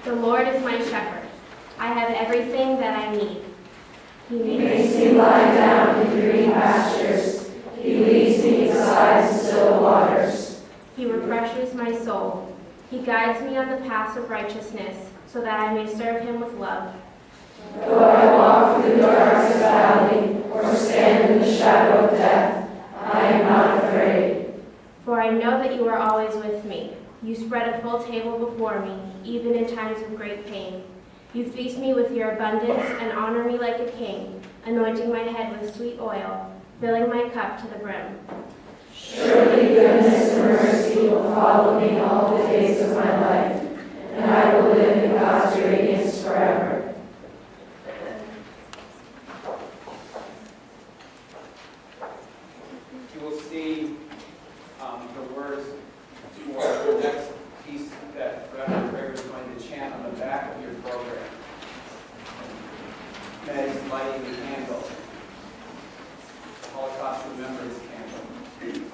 The Lord is my shepherd. I have everything that I need. He makes me lie down in green pastures. He leads me beside the still waters. He refreshes my soul. He guides me on the paths of righteousness, so that I may serve him with love. Though I walk through the darkest valley, or stand in the shadow of death, I am not afraid. For I know that you are always with me. You spread a full table before me, even in times of great pain. You feast me with your abundance and honor me like a king, anointing my head with sweet oil, filling my cup to the brim. Surely goodness and mercy will follow me all the days of my life, and I will live in God's radiance forever. You will see the words for the next piece that Reverend Gregory is going to chant on the back of your program. That is lighting the candle, Holocaust Remembrance Candle.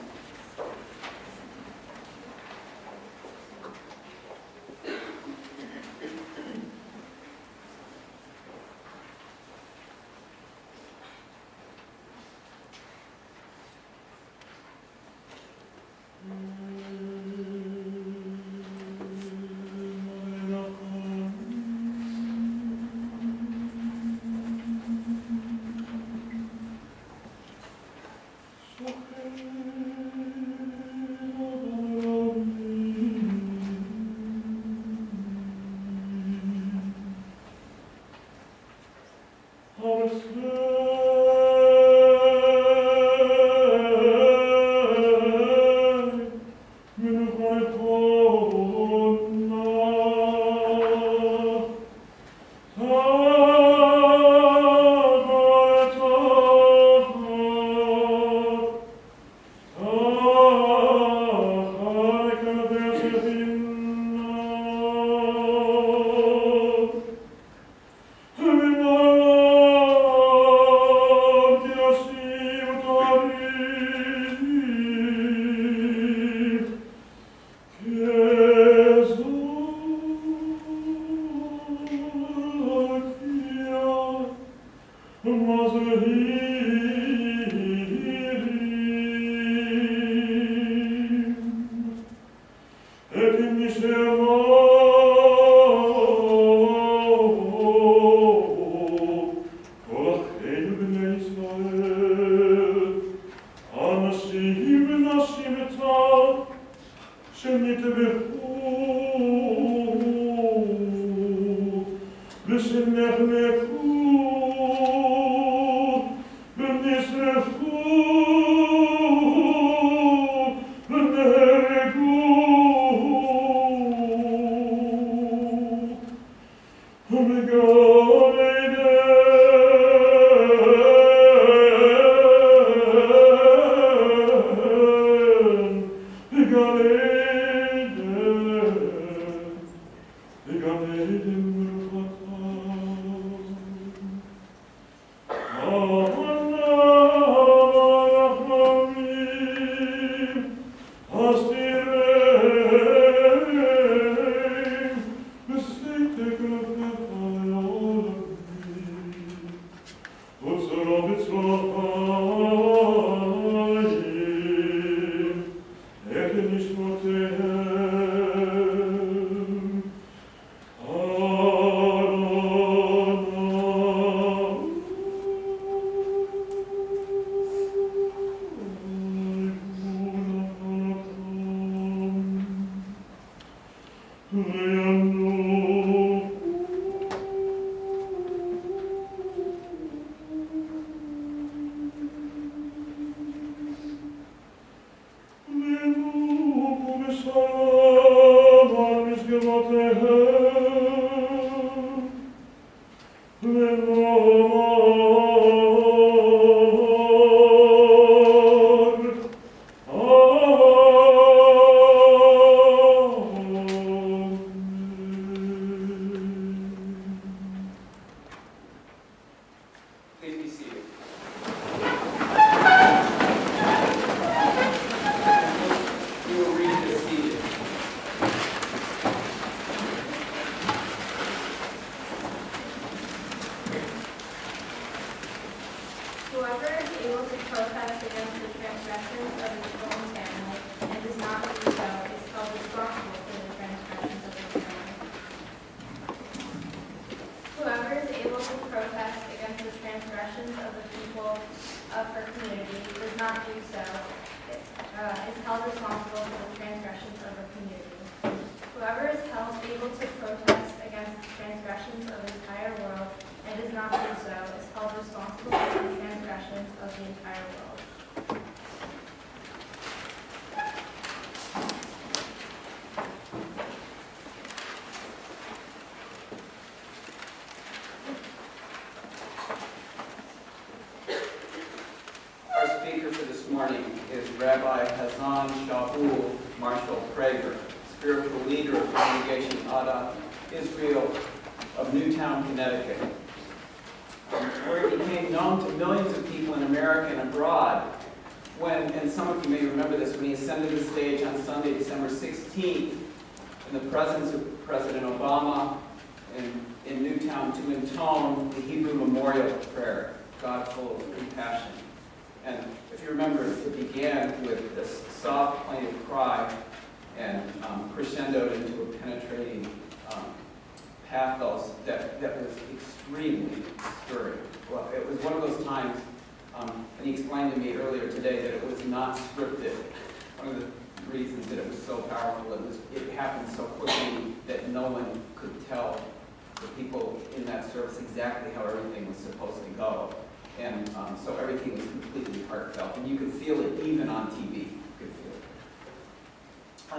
Exactly how everything was supposed to go. And so everything was completely heartfelt. And you could feel it even on TV. You could feel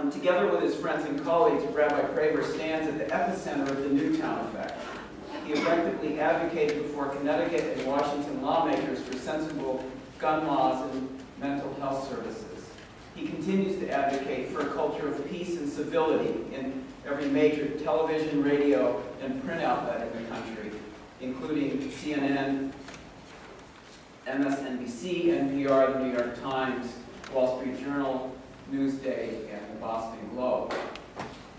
it. Together with his friends and colleagues, Rabbi Prager stands at the epicenter of the Newtown effect. He effectively advocated before Connecticut and Washington lawmakers for sensible gun laws and mental health services. He continues to advocate for a culture of peace and civility in every major television, radio, and print outlet in the country, including CNN, MSNBC, NPR, the New York Times, Wall Street Journal, Newsday, and the Boston Globe.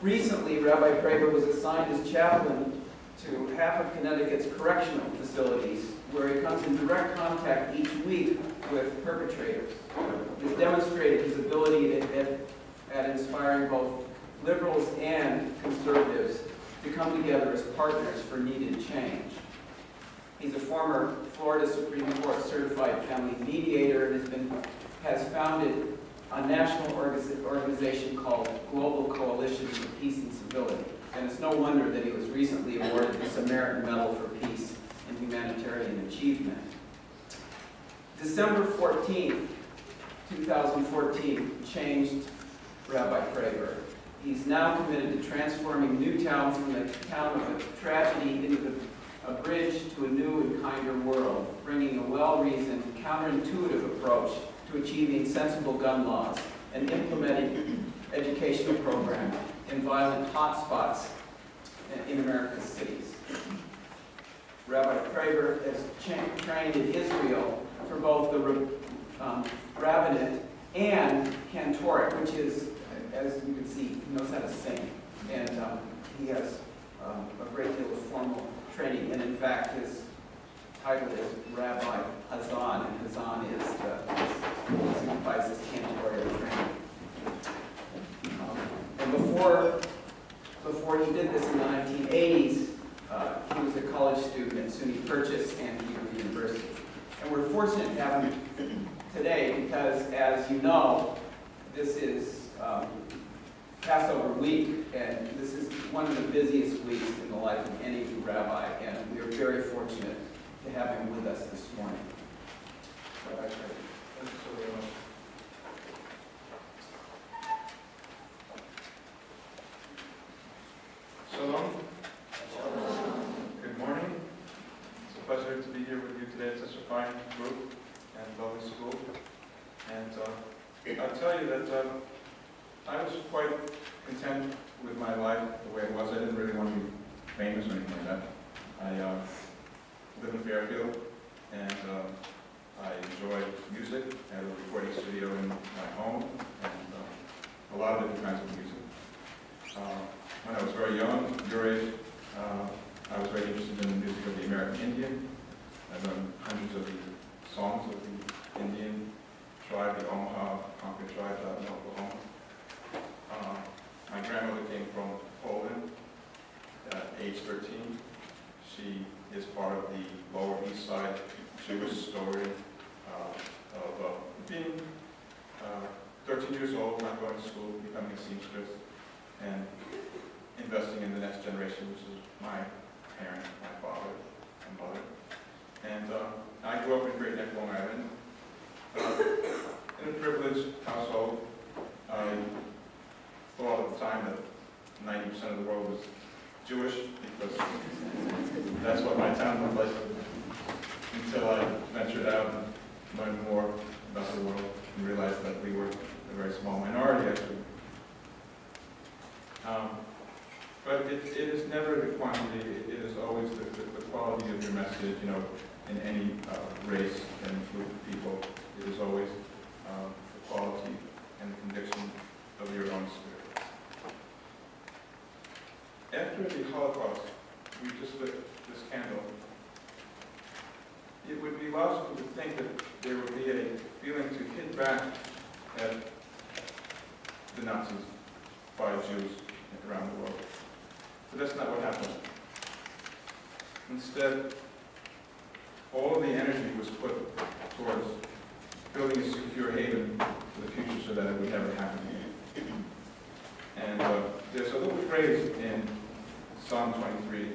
Recently, Rabbi Prager was assigned as chaplain to half of Connecticut's correctional facilities, where he comes in direct contact each week with perpetrators. He has demonstrated his ability at inspiring both liberals and conservatives to come together as partners for needed change. He's a former Florida Supreme Court certified family mediator and has founded a national organization called Global Coalition for Peace and Civility. and it's no wonder that he was recently awarded the Samaritan Medal for Peace and Humanitarian Achievement. December 14th, 2014 changed Rabbi Prager. He's now committed to transforming Newtown from the town of a tragedy into a bridge to a new and kinder world, bringing a well-reasoned, counterintuitive approach to achieving sensible gun laws and implementing educational programs in violent hotspots in America's cities. Rabbi Prager has trained in Israel for both the rabbinate and cantorate, which is, as you can see, he knows how to sing. And he has a great deal of formal training. And in fact, his title is Rabbi Hazan, and Hazan signifies his cantorial training. And before he did this in the 1980s, he was a college student at SUNY Purchase and Hebrew University. And we're fortunate to have him today because, as you know, this is Passover week, and this is one of the busiest weeks in the life of any rabbi, and we are very fortunate to have him with us this morning. Rabbi Prager. Thank you so very much. Shalom. Good morning. It's a pleasure to be here with you today at such a fine group and lovely school. And I'll tell you that I was quite content with my life the way it was. I didn't really want to be famous or anything like that. I live in Fairfield, and I enjoy music. I have a recording studio in my home, and a lot of different kinds of music. When I was very young, your age, I was very interested in the music of the American Indian. I learned hundreds of the songs of the Indian tribe, the Omaha Concord tribe out in Oklahoma. My grandmother came from Poland at age 13. She is part of the Lower East Side Jewish story of being 13 years old, not going to school, becoming a seamstress, and investing in the next generation, which is my parents, my father and mother. And I grew up in Great Neck, Long Island, in a privileged household. I thought at the time that 90% of the world was Jewish, because that's what my town looked like, until I ventured out and learned more about the world and realized that we were a very small minority, actually. But it is never the quantity, it is always the quality of your message, you know, in any race and group of people. It is always the quality and the conviction of your own spirit. After the Holocaust, we just lit this candle. It would be logical to think that there would be a feeling to hit back at the Nazis by Jews around the world. But that's not what happened. Instead, all of the energy was put towards building a secure haven for the future so that it would never happen again. And there's a little phrase in Psalm 23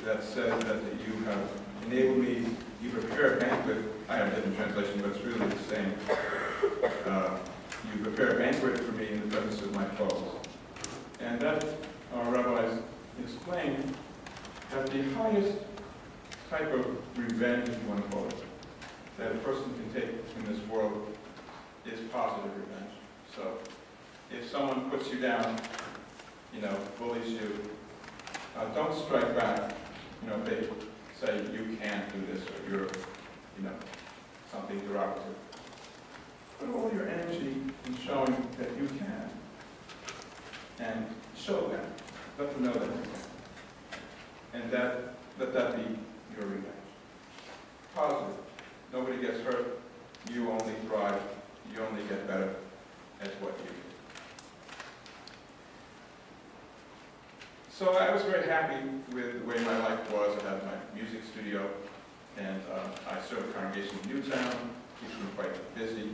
that says that you have enabled me, you prepare a banquet. I have a different translation, but it's really the same. You prepare a banquet for me in the presence of my foes. And that, our rabbis explain, that the highest type of revenge, if you want to call it, that a person can take in this world is positive revenge. So if someone puts you down, you know, bullies you, don't strike back. You know, if they say you can't do this or you're, you know, something derogatory. Put all your energy in showing that you can. And show them. Let them know that you can. And let that be your revenge. Positive. Nobody gets hurt. You only thrive. You only get better at what you do. So I was very happy with the way my life was. I had my music studio, and I served a congregation in Newtown, keeps me quite busy.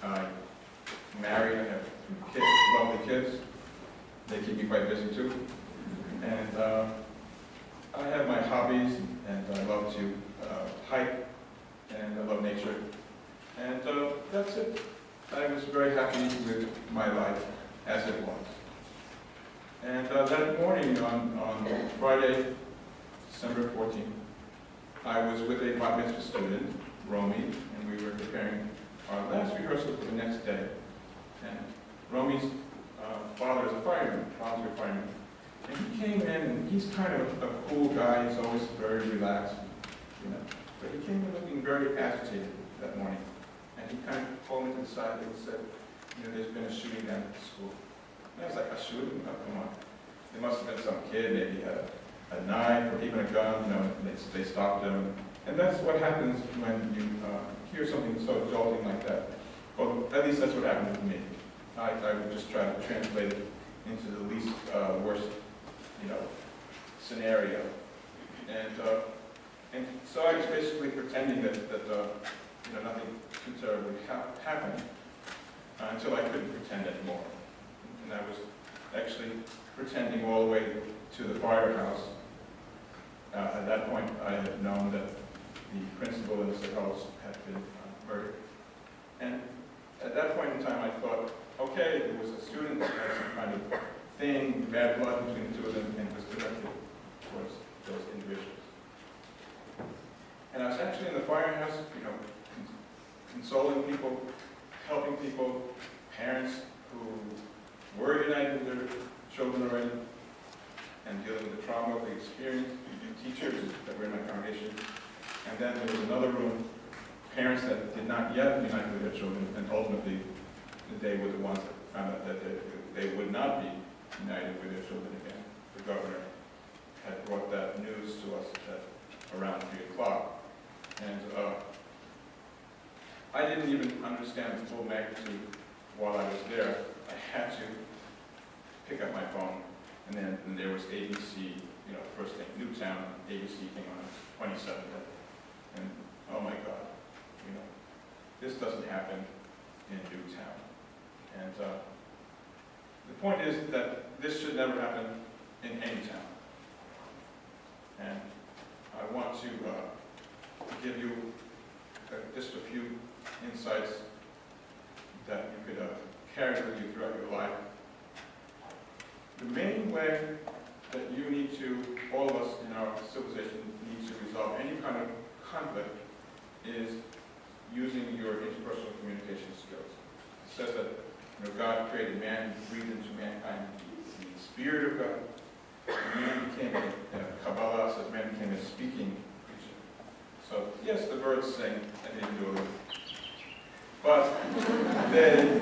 I'm married, I have kids, lovely kids. They keep me quite busy too. And I have my hobbies, and I love to hike, and I love nature. And that's it. I was very happy with my life as it was. And that morning on Friday, December 14th, I was with a bat mitzvah student, Romy, and we were preparing our last rehearsal for the next day. And Romy's father is a fireman, volunteer fireman. And he came in, and he's kind of a cool guy. He's always very relaxed, you know. But he came in looking very agitated that morning. And he kind of pulled me to the side and said, you know, there's been a shooting down at the school. And I was like, a shooting? Oh, come on. There must have been some kid, maybe had a knife or even a gun, you know, and they stopped him. And that's what happens when you hear something so jolting like that. Well, at least that's what happened to me. I would just try to translate it into the least worst, you know, scenario. And so I was basically pretending that you know, nothing too terrible happened until I couldn't pretend anymore. And I was actually pretending all the way to the firehouse. At that point, I had known that the principal in the house had been murdered. And at that point in time, I thought, okay, there was a student that had some kind of thing, bad blood between the two of them, and was directed towards those individuals. And I was actually in the firehouse, you know, consoling people, helping people, parents who were united with their children already, and dealing with the trauma of the experience, teachers that were in my congregation. And then there was another room, parents that did not yet unite with their children, and ultimately they were the ones that found out that they would not be united with their children again. The governor had brought that news to us at around 3 o'clock. And I didn't even understand the full magnitude while I was there. I had to pick up my phone, and then there was ABC, you know, first thing, Newtown, ABC came on at 27th. And oh my God, you know, this doesn't happen in Newtown. And the point is that this should never happen in any town. And I want to give you just a few insights that you could carry with you throughout your life. The main way that you need to, all of us in our civilization, need to resolve any kind of conflict is using your interpersonal communication skills. It says that, you know, God created man, he breathed into mankind the Spirit of God. Man became Kabbalah says man became a speaking creature. So yes, the birds sing and they do it, but they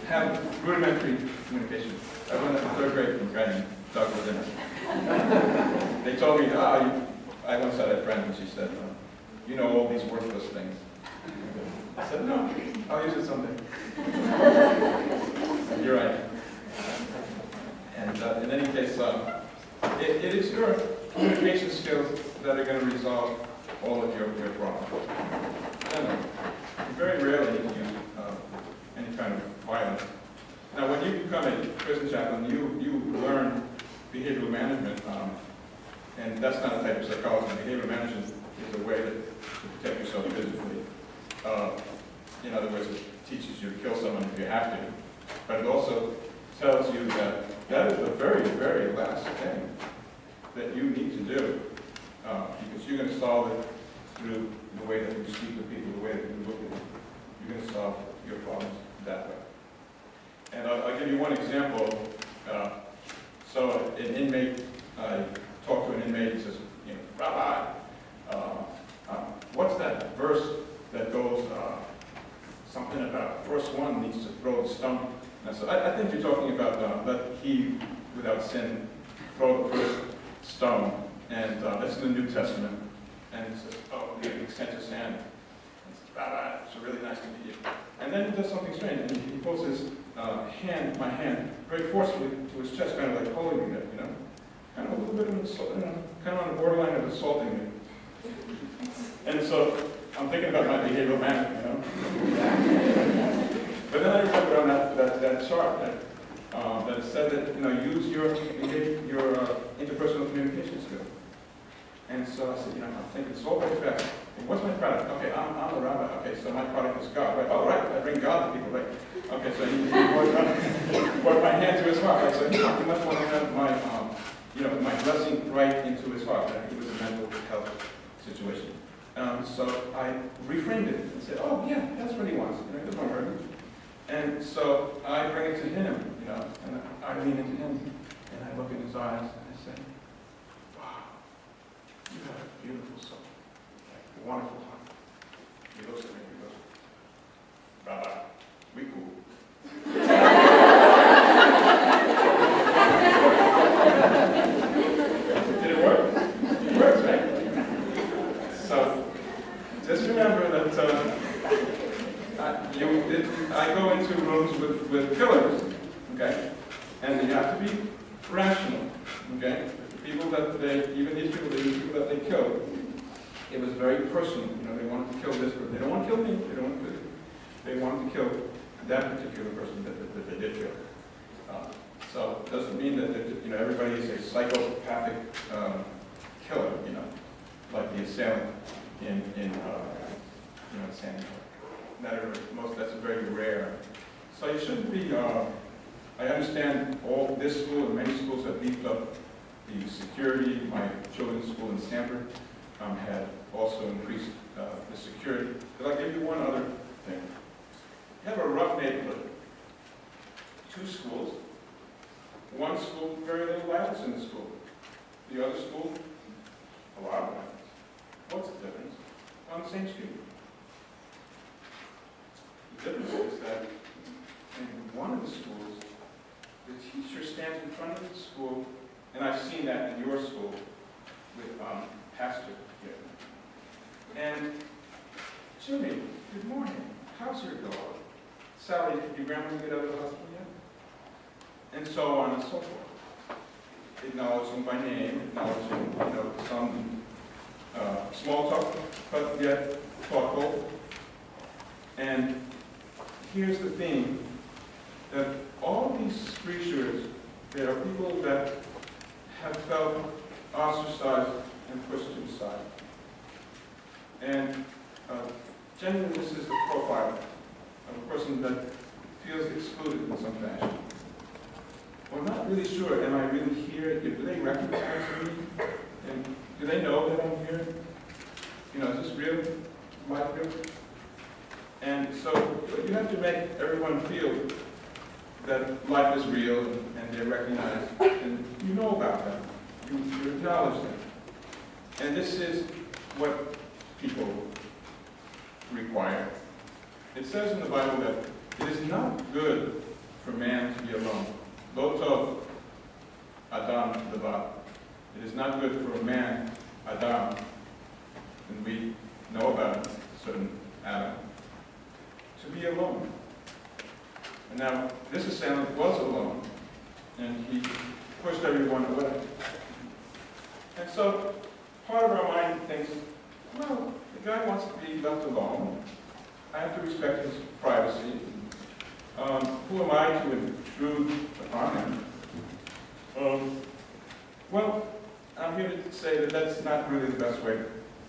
have rudimentary communication. I learned that in 3rd grade from Granny Doug was in it. They told me, I once had a friend and she said, you know all these worthless things. I said, no, I'll use it someday. And you're right. And in any case, it is your communication skills that are going to resolve all of your problems. And you very rarely need to use any kind of violence. Now, when you become a prison chaplain, you learn behavioral management, and that's not a type of psychology. Behavioral management is a way to protect yourself physically. In other words, it teaches you to kill someone if you have to, but it also tells you that that is the very, very last thing that you need to do, because you're going to solve it through the way that you speak to people, the way that you look at them. You're going to solve your problems that way. And I'll give you one example. So an inmate, I talked to an inmate, he says, you know, Rabbi, what's that verse that goes something about the first one needs to throw the stone? And I said, I think you're talking about let he without sin throw the first stone. And that's in the New Testament. And he says, oh, he extends his hand. And he says, Rabbi, it's really nice to meet you. And then he does something strange. And he pulls his hand, my hand, very forcefully to his chest, kind of like holding me, you know? Kind of a little bit of insult, you know, kind of on the borderline of assaulting me. And so I'm thinking about my behavioral management, you know? But then I remember on that chart that that said that, use your interpersonal communication skill. And so I said, I'm thinking so very fast. What's my product? Okay, I'm a rabbi. Okay, so my product is God, right? Oh, right, I bring God to people, right? Okay, so he brought my hand to his heart, right? So he must want to have my blessing right into his heart, right? It was a mental health situation. So I reframed it and said, oh, yeah, that's what he wants. That's what I heard. And so I bring it to him, and I lean into him, and I look in his eyes, and I say, wow, you have a beautiful soul, like a wonderful heart. He looks at me, he goes, Rabbi, we cool. Did it work? It works, right? So, just remember that I go into rooms with killers, okay? And you have to be rational, okay? Even these people that they killed, it was very personal. They wanted to kill this person. They don't want to kill me. They wanted to kill that particular person that they did kill. So it doesn't mean that everybody is a psychopathic killer, like the assailant in San Diego. That's very rare. So you shouldn't be. I understand this school and many schools have beefed up the security. My children's school in Stanford had also increased the security. But I'll give you one other thing. You have a rough neighborhood. 2 schools. One school, very little violence in the school. The other school, a lot of violence. What's the difference? On the same street. The difference is that in one of the schools, the teacher stands in front of the school, and I've seen that in your school with Pastor here. And Jimmy, good morning. How's your dog? Sally, did your grandma get out of the hospital yet? And so on and so forth. Acknowledging by name, acknowledging, some small talk, but yet thoughtful. And here's the theme, that all these preachers, there are people that have felt ostracized and pushed to the side. And generally this is the profile of a person that feels excluded in some fashion. Well, I'm not really sure, am I really here? Do they recognize me? And do they know that I'm here? Is this real? Life real? And so you have to make everyone feel that life is real and they're recognized, and you know about them. You acknowledge them. And this is what people require. It says in the Bible that it is not good for man to be alone. Lo tov, Adam levad. It is not good for a man, Adam, and we know about a certain Adam, to be alone. And now, this assailant was alone, and he pushed everyone away. And so, part of our mind thinks, well, the guy wants to be left alone. I have to respect his privacy. Who am I to intrude upon him? Well, I'm here to say that that's not really the best way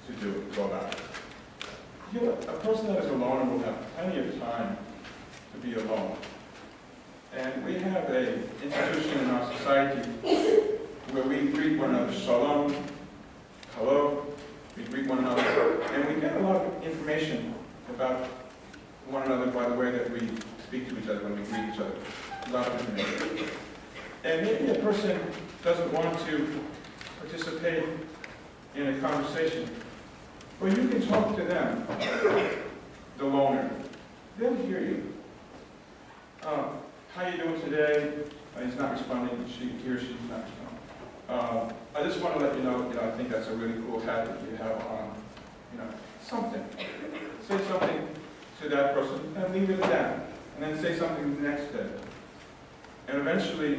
to do it, go about it. A person that is alone will have plenty of time to be alone. And we have an institution in our society where we greet one another, shalom, hello, we greet one another, and we get a lot of information about one another by the way that we speak to each other when we greet each other. A lot of information. And maybe a person doesn't want to participate in a conversation, well, you can talk to them, the loner. They'll hear you. How you doing today? He's not responding. He or she's not responding. I just want to let you know, I think that's a really cool hat that you have on. Something. Say something to that person and leave it at that. And then say something the next day. And eventually,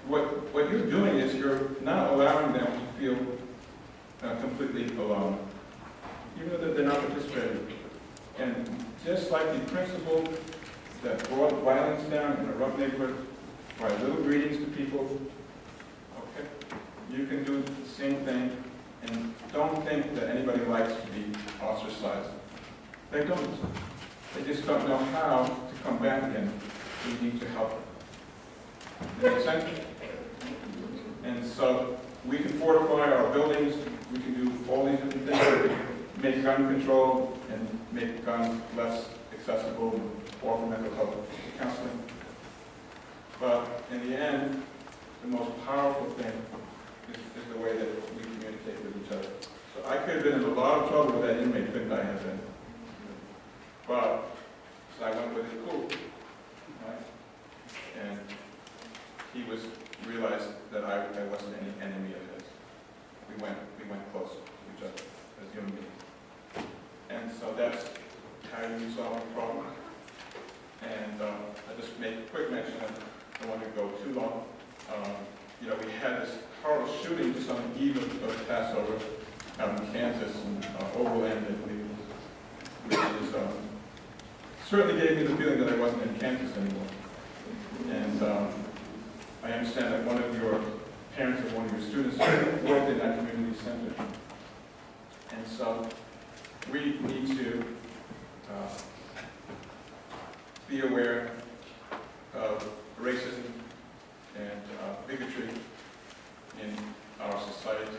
what you're doing is you're not allowing them to feel completely alone, even though they're not participating. And just like the principle that brought violence down in a rough neighborhood, write little greetings to people. Okay? You can do the same thing, and don't think that anybody likes to be ostracized. They don't. They just don't know how to come back again. We need to help them. Make sense? And so we can fortify our buildings. We can do all these different things. Make gun control and make guns less accessible and offer mental health counseling. But in the end, the most powerful thing is the way that we communicate with each other. So I could have been in a lot of trouble with that inmate, couldn't I have been? But so I went with it cool, right? And he realized that I wasn't any enemy of his. We went close to each other as human beings. And so that's how you resolve a problem. And I just make a quick mention, I don't want to go too long. We had this horrible shooting just on the eve of Passover out in Kansas, and Overland, I believe, which is, certainly gave me the feeling that I wasn't in Kansas anymore. And I understand that one of your parents of one of your students worked in that community center. And so we need to be aware of racism and bigotry in our society.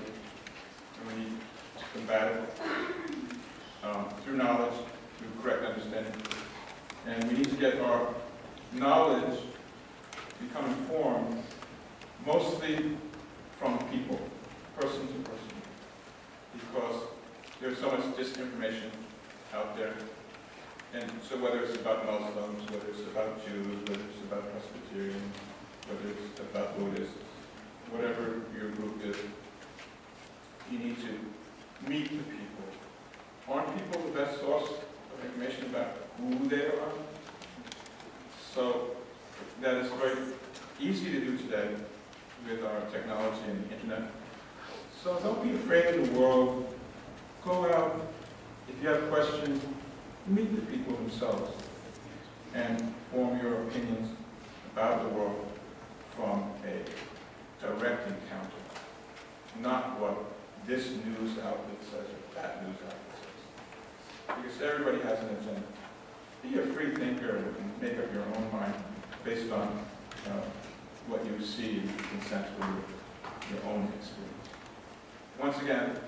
And we need to combat it through knowledge, through correct understanding. And we need to get our knowledge become informed mostly from people, person to person, because there's so much disinformation out there. And so whether it's about Muslims, whether it's about Jews, whether it's about Presbyterians, whether it's about Buddhists, whatever your group is, you need to meet the people. Aren't people the best source of information about who they are? So that is very easy to do today with our technology and the internet. So don't be afraid of the world. Go out. If you have questions, meet the people themselves and form your opinions about the world from a direct encounter, not what this news outlet says or that news outlet says. Because everybody has an agenda. Be a free thinker and make up your own mind based on what you see and sense from your own experience. Once again,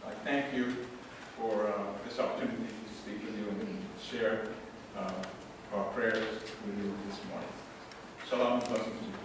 I thank you for this opportunity to speak with you and share our prayers with you this morning. Shalom and blessings to you.